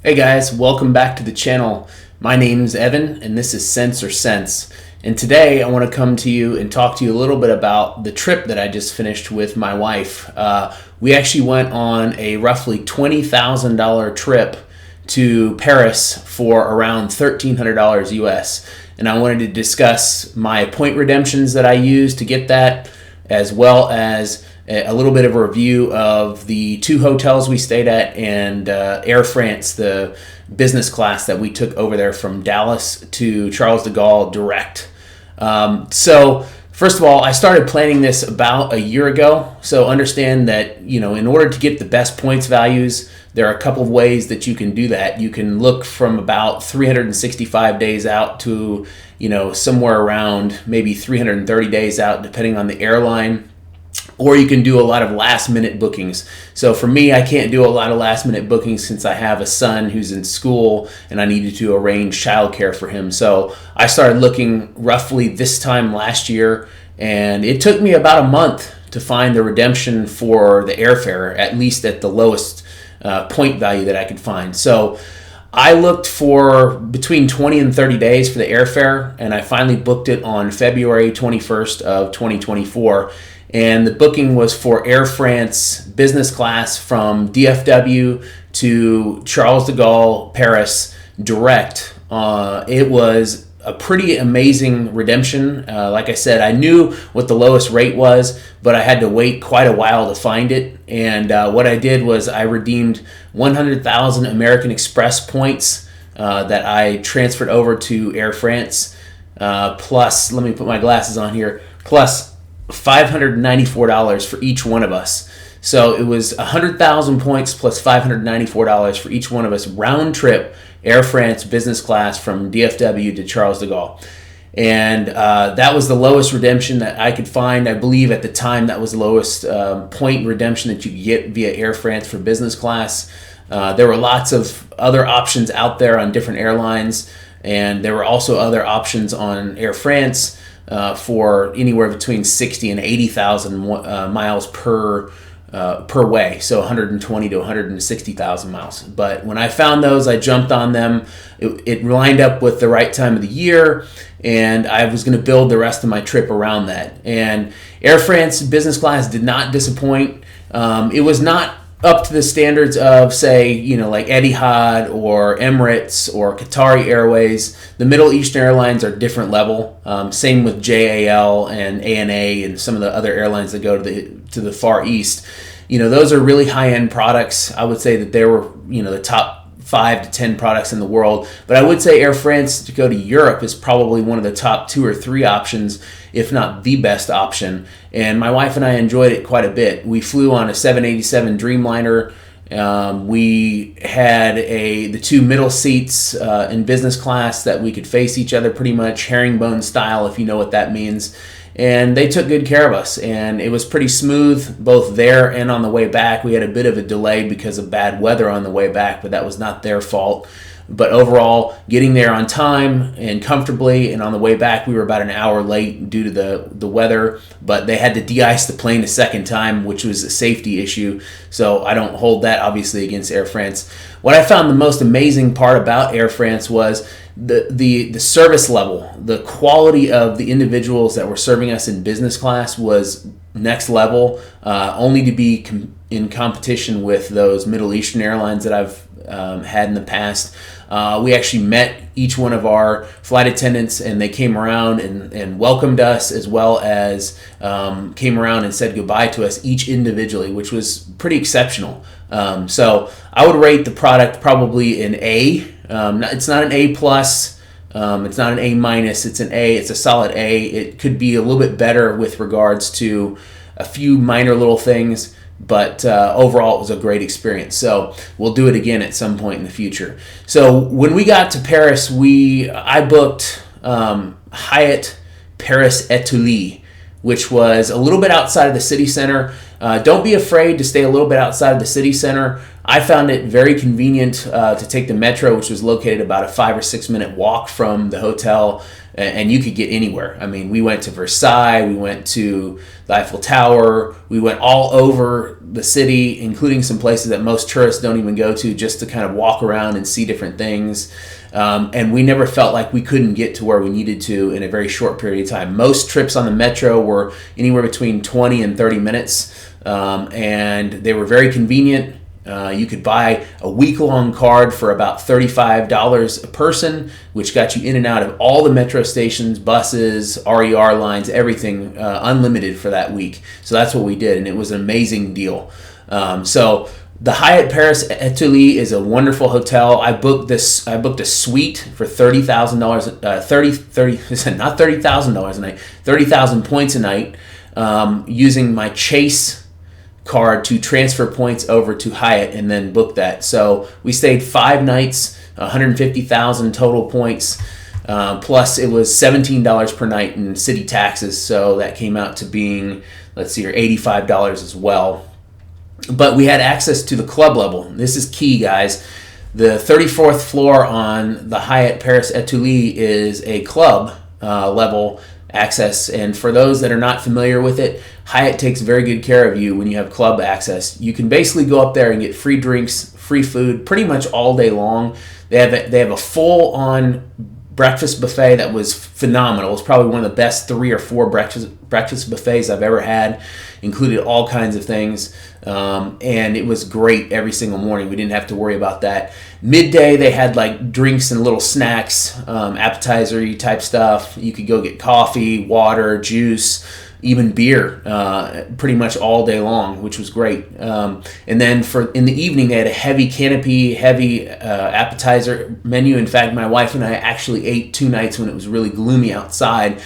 Hey guys, welcome back to the channel. My name's Evan and this is Sense or Sense. And today I want to come to you and talk to you a little bit about the trip that I just finished with my wife. We actually went on a roughly $20,000 trip to Paris for around $1,300 US. And I wanted to discuss my point redemptions that I used to get that, as well as a little bit of a review of the two hotels we stayed at and Air France, the business class that we took over there from Dallas to Charles de Gaulle direct. So first of all, I started planning this about a year ago. So understand that, in order to get the best points values, there are a couple of ways that you can do that. You can look from about 365 days out to, somewhere around maybe 330 days out, depending on the airline. Or you can do a lot of last minute bookings. So for me, I can't do a lot of last minute bookings since I have a son who's in school and I needed to arrange childcare for him. So I started looking roughly this time last year, and it took me about a month to find the redemption for the airfare, at least at the lowest point value that I could find. So I looked for between 20 and 30 days for the airfare, and I finally booked it on February 21st of 2024. And the booking was for Air France business class from DFW to Charles de Gaulle, Paris, direct. It was a pretty amazing redemption. Like I said, I knew what the lowest rate was, but I had to wait quite a while to find it. And what I did was I redeemed 100,000 American Express points that I transferred over to Air France. Plus, let me put my glasses on here, plus $594 for each one of us. So it was 100,000 points plus $594 for each one of us, round trip Air France business class from DFW to Charles de Gaulle. And that was the lowest redemption that I could find. I believe at the time that was the lowest point redemption that you could get via Air France for business class. There were lots of other options out there on different airlines, and there were also other options on Air France for anywhere between 60 and 80,000 miles per way, so 120 to 160,000 miles. But when I found those, I jumped on them. It lined up with the right time of the year, and I was going to build the rest of my trip around that. And Air France business class did not disappoint. It was not up to the standards of, say, like Etihad or Emirates or Qatari Airways. The Middle Eastern airlines are different level. Same with JAL and ANA and some of the other airlines that go to the Far East. Those are really high-end products. I would say that they were, the top 5 to 10 products in the world. But I would say Air France to go to Europe is probably one of the top 2 or 3 options, if not the best option. And my wife and I enjoyed it quite a bit. We flew on a 787 Dreamliner. We had the 2 middle seats in business class that we could face each other pretty much herringbone style, if you know what that means. And they took good care of us, and it was pretty smooth both there and on the way back. We had a bit of a delay because of bad weather on the way back, but that was not their fault. But overall, getting there on time and comfortably, and on the way back, we were about an hour late due to the weather, but they had to de-ice the plane a second time, which was a safety issue, so I don't hold that obviously against Air France. What I found the most amazing part about Air France was the service level. The quality of the individuals that were serving us in business class was next level, only to be in competition with those Middle Eastern airlines that I've had in the past. We actually met each one of our flight attendants, and they came around and welcomed us, as well as came around and said goodbye to us each individually, which was pretty exceptional. So I would rate the product probably an A. It's not an A plus. It's not an A minus. It's an A. It's a solid A. It could be a little bit better with regards to a few minor little things, but overall it was a great experience. So we'll do it again at some point in the future. So when we got to Paris, I booked Hyatt Paris Etoile, which was a little bit outside of the city center. Don't be afraid to stay a little bit outside of the city center. I found it very convenient to take the metro, which was located about a 5 or 6 minute walk from the hotel, and you could get anywhere. I mean, we went to Versailles, we went to the Eiffel Tower, we went all over the city, including some places that most tourists don't even go to, just to kind of walk around and see different things. And we never felt like we couldn't get to where we needed to in a very short period of time. Most trips on the metro were anywhere between 20 and 30 minutes, and they were very convenient. You could buy a week-long card for about $35 a person, which got you in and out of all the metro stations, buses, RER lines, everything, unlimited for that week. So that's what we did, and it was an amazing deal. So the Hyatt Paris Etoile is a wonderful hotel. I booked a suite for $30,000, not $30,000 a night, 30,000 points a night, using my Chase card to transfer points over to Hyatt and then book that. So we stayed 5 nights, 150,000 total points, plus it was $17 per night in city taxes. So that came out to being, $85 as well. But we had access to the club level. This is key, guys. The 34th floor on the Hyatt Paris Etoile is a club level access, and for those that are not familiar with it, Hyatt takes very good care of you when you have club access. You can basically go up there and get free drinks, free food, pretty much all day long. They have a full-on breakfast buffet that was phenomenal. It was probably one of the best 3 or 4 breakfast buffets I've ever had. Included all kinds of things, and it was great every single morning. We didn't have to worry about that. Midday, they had like drinks and little snacks, appetizer-y type stuff. You could go get coffee, water, juice, even beer, pretty much all day long, which was great. And then in the evening, they had a heavy canopy, heavy appetizer menu. In fact, my wife and I actually ate 2 nights when it was really gloomy outside,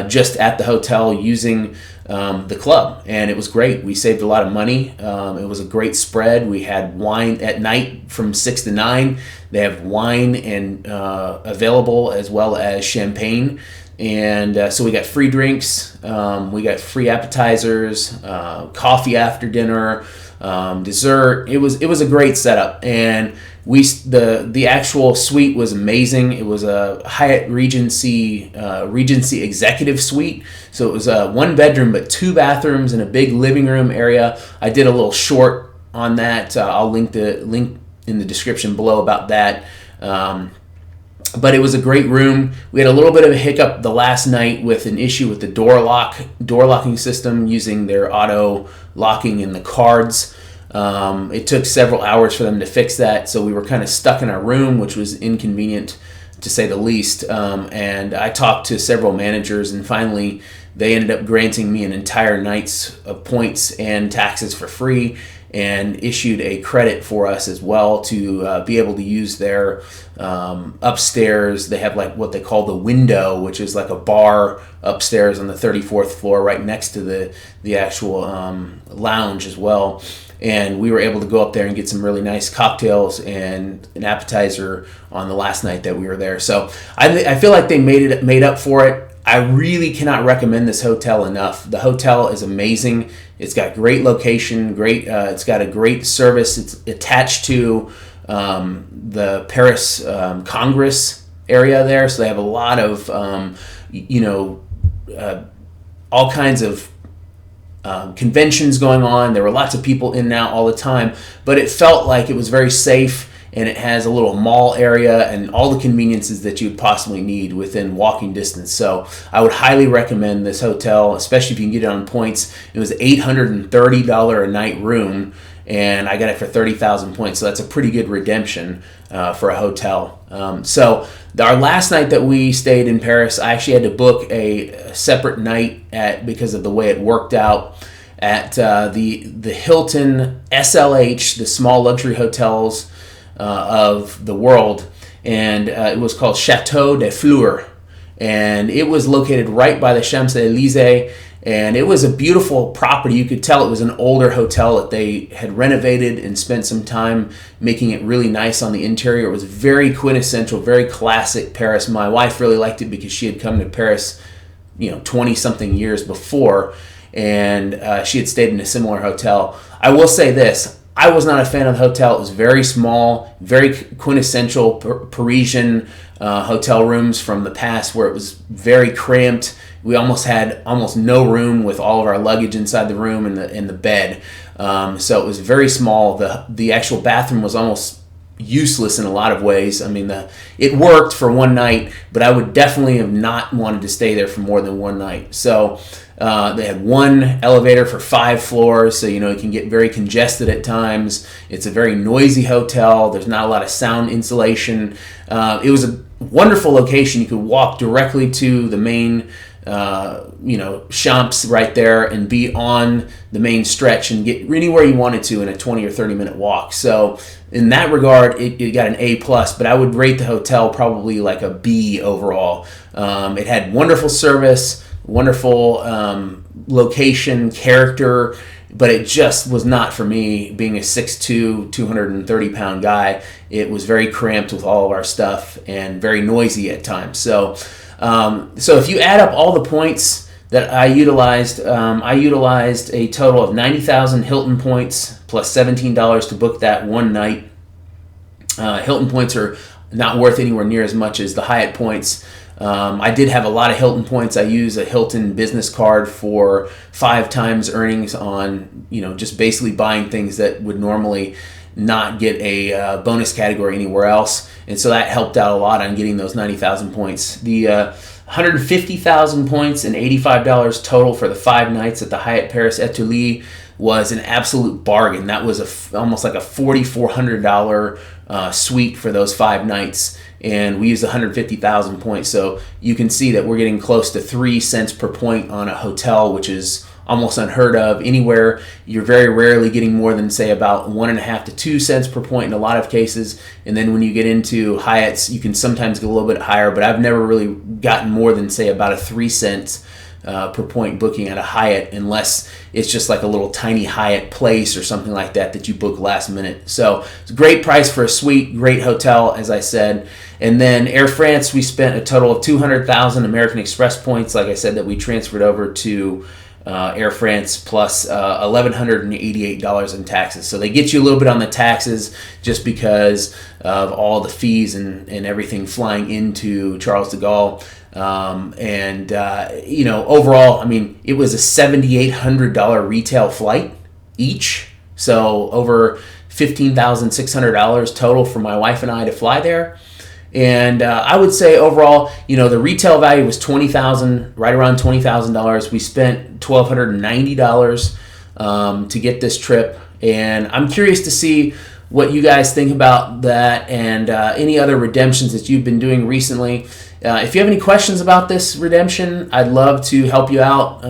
just at the hotel using the club, and it was great. We saved a lot of money. It was a great spread. We had wine at night from 6 to 9. They have wine and available, as well as champagne. And so we got free drinks, we got free appetizers, coffee after dinner, dessert. It was a great setup, and the actual suite was amazing. It was a Hyatt Regency executive suite, so it was a 1 bedroom but 2 bathrooms and a big living room area. I did a little short on that. I'll link in the description below about that. But it was a great room. We had a little bit of a hiccup the last night with an issue with the door locking system using their auto locking in the cards. It took several hours for them to fix that, so we were kind of stuck in our room, which was inconvenient to say the least. And I talked to several managers, and finally they ended up granting me an entire night's of points and taxes for free, and issued a credit for us as well to be able to use their upstairs. They have like what they call the window, which is like a bar upstairs on the 34th floor right next to the actual lounge as well. And we were able to go up there and get some really nice cocktails and an appetizer on the last night that we were there. So I feel like they made up for it. I really cannot recommend this hotel enough. The hotel is amazing. It's got great location, it's got a great service. It's attached to the Paris Congress area there, so they have a lot of all kinds of conventions going on. There were lots of people in and out all the time, but it felt like it was very safe, and it has a little mall area and all the conveniences that you would possibly need within walking distance. So I would highly recommend this hotel, especially if you can get it on points. It was $830 a night room, and I got it for 30,000 points, so that's a pretty good redemption for a hotel. So our last night that we stayed in Paris, I actually had to book a separate night because of the way it worked out at the Hilton SLH, the small luxury hotels of the world, and it was called Chateau de Fleurs, and it was located right by the Champs-Élysées, and it was a beautiful property. You could tell it was an older hotel that they had renovated and spent some time making it really nice on the interior. It was very quintessential, very classic Paris. My wife really liked it because she had come to Paris 20-something years before, and she had stayed in a similar hotel. I will say this, I was not a fan of the hotel. It was very small, very quintessential Parisian hotel rooms from the past, where it was very cramped. We almost had no room with all of our luggage inside the room and the bed. So it was very small. The actual bathroom was almost useless in a lot of ways. I mean, it worked for one night, but I would definitely have not wanted to stay there for more than one night. So they had one elevator for 5 floors, so it can get very congested at times. It's a very noisy hotel. There's not a lot of sound insulation. It was a wonderful location. You could walk directly to the main shops right there and be on the main stretch and get anywhere you wanted to in a 20 or 30 minute walk. So in that regard, it got an A+, but I would rate the hotel probably like a B overall. It had wonderful service, wonderful location, character, but it just was not for me. Being a 6'2", 230-pound guy, it was very cramped with all of our stuff and very noisy at times. So if you add up all the points that I utilized a total of 90,000 Hilton points plus $17 to book that one night. Hilton points are not worth anywhere near as much as the Hyatt points. I did have a lot of Hilton points. I use a Hilton business card for 5 times earnings on, just basically buying things that would normally not get a bonus category anywhere else. And so that helped out a lot on getting those 90,000 points. The 150,000 points and $85 total for the 5 nights at the Hyatt Paris Etoile was an absolute bargain. That was almost like a $4,400 suite for those 5 nights. And we used 150,000 points. So you can see that we're getting close to 3 cents per point on a hotel, which is almost unheard of. Anywhere, you're very rarely getting more than, say, about 1.5 to 2 cents per point in a lot of cases. And then when you get into Hyatts, you can sometimes get a little bit higher, but I've never really gotten more than, say, about a 3 cents per point booking at a Hyatt, unless it's just like a little tiny Hyatt place or something like that you book last minute. So it's a great price for a suite, great hotel, as I said. And then Air France, we spent a total of 200,000 American Express points, like I said, that we transferred over to Air France, plus $1,188 in taxes. So they get you a little bit on the taxes just because of all the fees and everything flying into Charles de Gaulle. Overall, I mean, it was a $7,800 retail flight each. So over $15,600 total for my wife and I to fly there. And I would say overall, the retail value was $20,000, right around $20,000. We spent $1,290 to get this trip, and I'm curious to see what you guys think about that and any other redemptions that you've been doing recently. If you have any questions about this redemption, I'd love to help you out.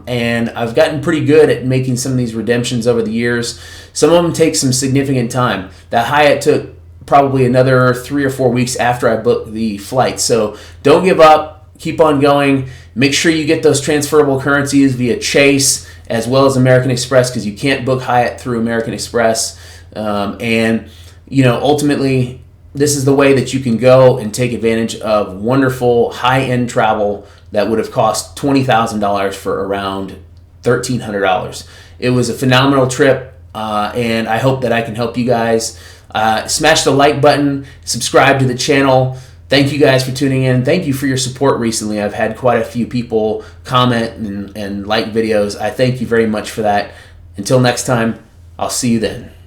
And I've gotten pretty good at making some of these redemptions over the years. Some of them take some significant time. That Hyatt took probably another 3 or 4 weeks after I booked the flight. So don't give up. Keep on going. Make sure you get those transferable currencies via Chase as well as American Express, because you can't book Hyatt through American Express. Ultimately, this is the way that you can go and take advantage of wonderful high-end travel that would have cost $20,000 for around $1,300. It was a phenomenal trip, and I hope that I can help you guys. Smash the like button, subscribe to the channel. Thank you guys for tuning in. Thank you for your support recently. I've had quite a few people comment and like videos. I thank you very much for that. Until next time, I'll see you then.